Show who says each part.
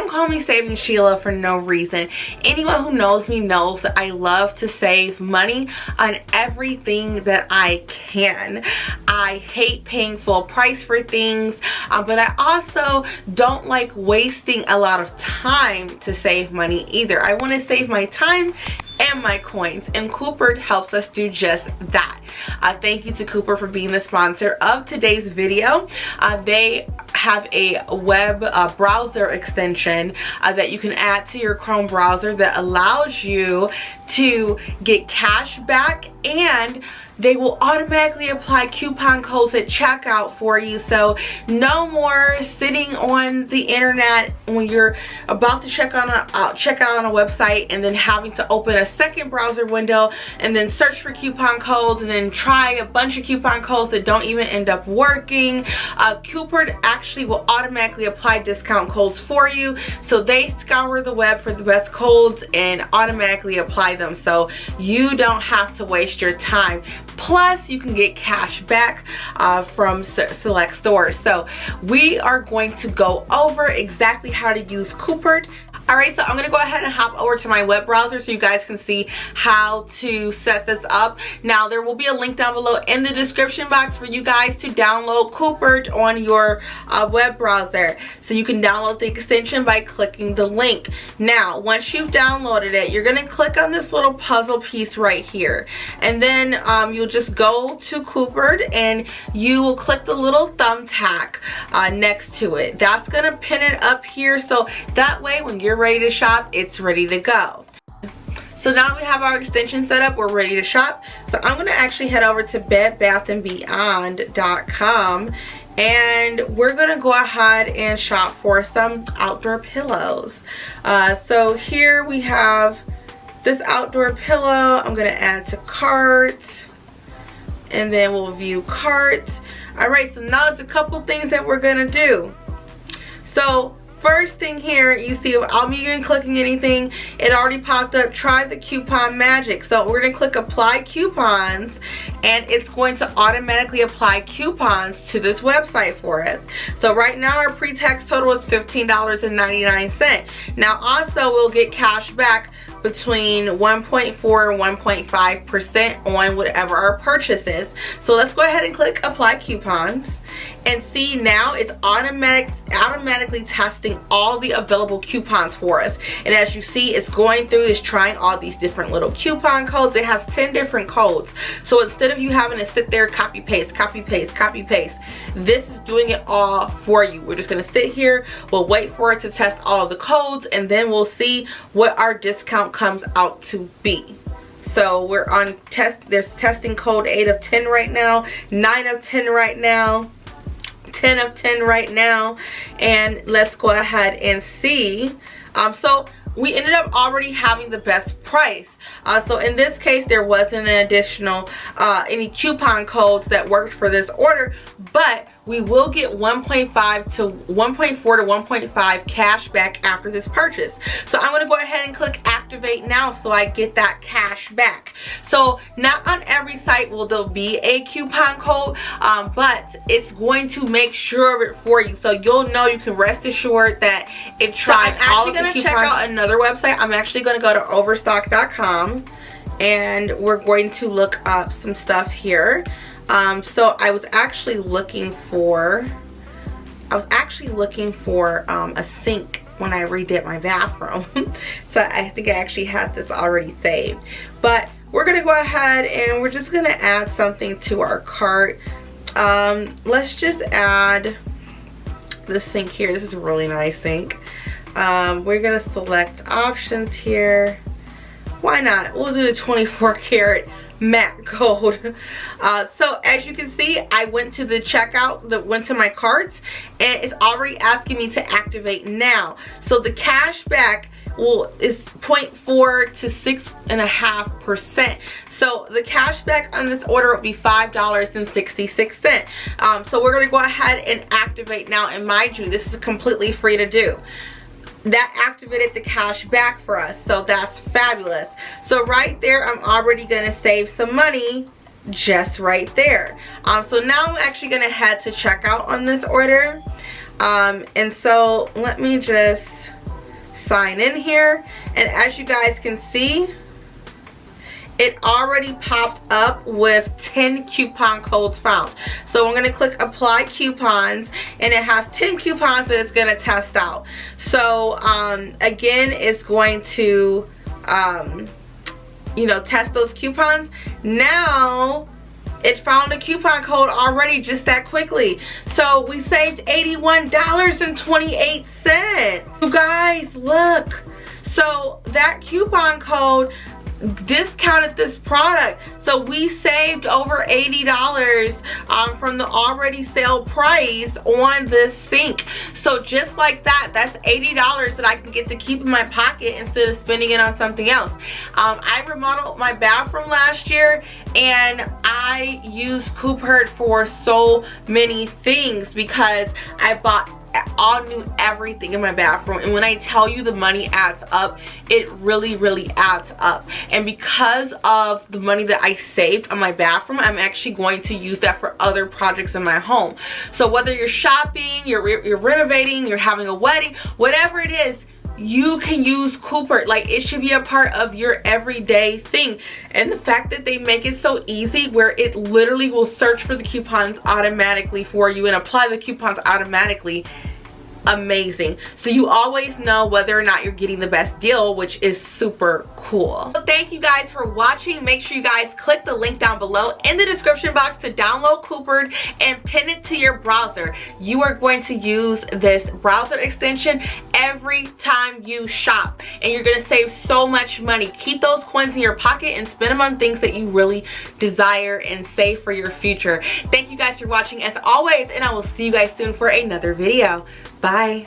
Speaker 1: don't call me Saving Sheila for no reason. Anyone who knows me knows that I love to save money on everything that I can. I hate paying full price for things, but I also don't like wasting a lot of time to save money either. I want to save my time and my coins, and Coupert helps us do just that. Thank you to Coupert for being the sponsor of today's video. They have a web browser extension that you can add to your Chrome browser that allows you to get cash back, and they will automatically apply coupon codes at checkout for you. So no more sitting on the internet when you're about to check out on a website and then having to open a second browser window and then search for coupon codes and then try a bunch of coupon codes that don't even end up working. Coupert actually will automatically apply discount codes for you. So they scour the web for the best codes and automatically apply them, so you don't have to waste your time. Plus, you can get cash back from select stores. So we are going to go over exactly how to use Coupert. Alright, so I'm going to go ahead and hop over to my web browser so you guys can see how to set this up. Now, there will be a link down below in the description box for you guys to download Coupert on your web browser. So you can download the extension by clicking the link. Now, once you've downloaded it, you're going to click on this little puzzle piece right here. And then you'll just go to Coupert and you will click the little thumbtack next to it. That's going to pin it up here, so that way when you're ready to shop, it's ready to go. So now we have our extension set up, we're ready to shop. So I'm going to actually head over to bedbathandbeyond.com and we're going to go ahead and shop for some outdoor pillows. So here we have this outdoor pillow. I'm going to add to cart and then we'll view cart. Alright, so now there's a couple things that we're going to do. So first thing here, you see without me even clicking anything, it already popped up, try the coupon magic. So we're going to click apply coupons and it's going to automatically apply coupons to this website for us. So right now our pre-tax total is $15.99. Now also we'll get cash back between 1.4 and 1.5% on whatever our purchase is. So let's go ahead and click apply coupons and see now it's automatically testing all the available coupons for us. And as you see, it's going through, it's trying all these different little coupon codes. It has 10 different codes. So instead of you having to sit there, copy paste, copy paste, copy paste, this is doing it all for you. We're just gonna sit here, we'll wait for it to test all the codes, and then we'll see what our discount comes out to be. So we're on test, there's testing code 8 of 10 right now, 9 of 10 right now, 10 of 10 right now, and let's go ahead and see. So we ended up already having the best price. So in this case, there wasn't an additional any coupon codes that worked for this order, but we will get 1.4 to 1.5 cash back after this purchase. So I'm going to go ahead and click activate now so I get that cash back. So not on every site will there be a coupon code, but it's going to make sure of it for you, so you'll know, you can rest assured that it tried all of the coupons. I'm actually going to check out another website. I'm actually going to go to overstock.com and we're going to look up some stuff here. So I was actually looking for a sink when I redid my bathroom. So I think I actually had this already saved, but we're gonna go ahead and we're just gonna add something to our cart. Let's just add the sink here. This is a really nice sink. We're gonna select options here. Why not? We'll do the 24 karat matte gold. So as you can see, I went to the checkout, went to my carts, and it's already asking me to activate now. So the cash back is 0.4 to 6.5%. So the cash back on this order will be $5.66. So we're gonna go ahead and activate now, and mind you, this is completely free to do. That activated the cash back for us, so that's fabulous. So right there, I'm already gonna save some money just right there. So now I'm actually gonna head to checkout on this order. And so let me just sign in here, and as you guys can see, it already popped up with 10 coupon codes found. So I'm going to click apply coupons, and it has 10 coupons that it's going to test out. So again, it's going to you know, test those coupons. Now it found a coupon code already just that quickly. So we saved $81.28. You guys, look. So that coupon code discounted this product, so we saved over $80 from the already sale price on this sink. So just like that, that's $80 that I can get to keep in my pocket instead of spending it on something else. I remodeled my bathroom last year, and I used Coupert for so many things because I bought all new everything in my bathroom, and when I tell you the money adds up, it really adds up. And because of the money that I saved on my bathroom, I'm actually going to use that for other projects in my home. So whether you're shopping, you're renovating, you're having a wedding, whatever it is, you can use Coupert. Like, it should be a part of your everyday thing. And the fact that they make it so easy where it literally will search for the coupons automatically for you and apply the coupons automatically, amazing. So you always know whether or not you're getting the best deal, which is super cool. So thank you guys for watching. Make sure you guys click the link down below in the description box to download Coupert and pin it to your browser. You are going to use this browser extension every time you shop, and you're going to save so much money. Keep those coins in your pocket and spend them on things that you really desire and save for your future. Thank you guys for watching as always, and I will see you guys soon for another video. Bye.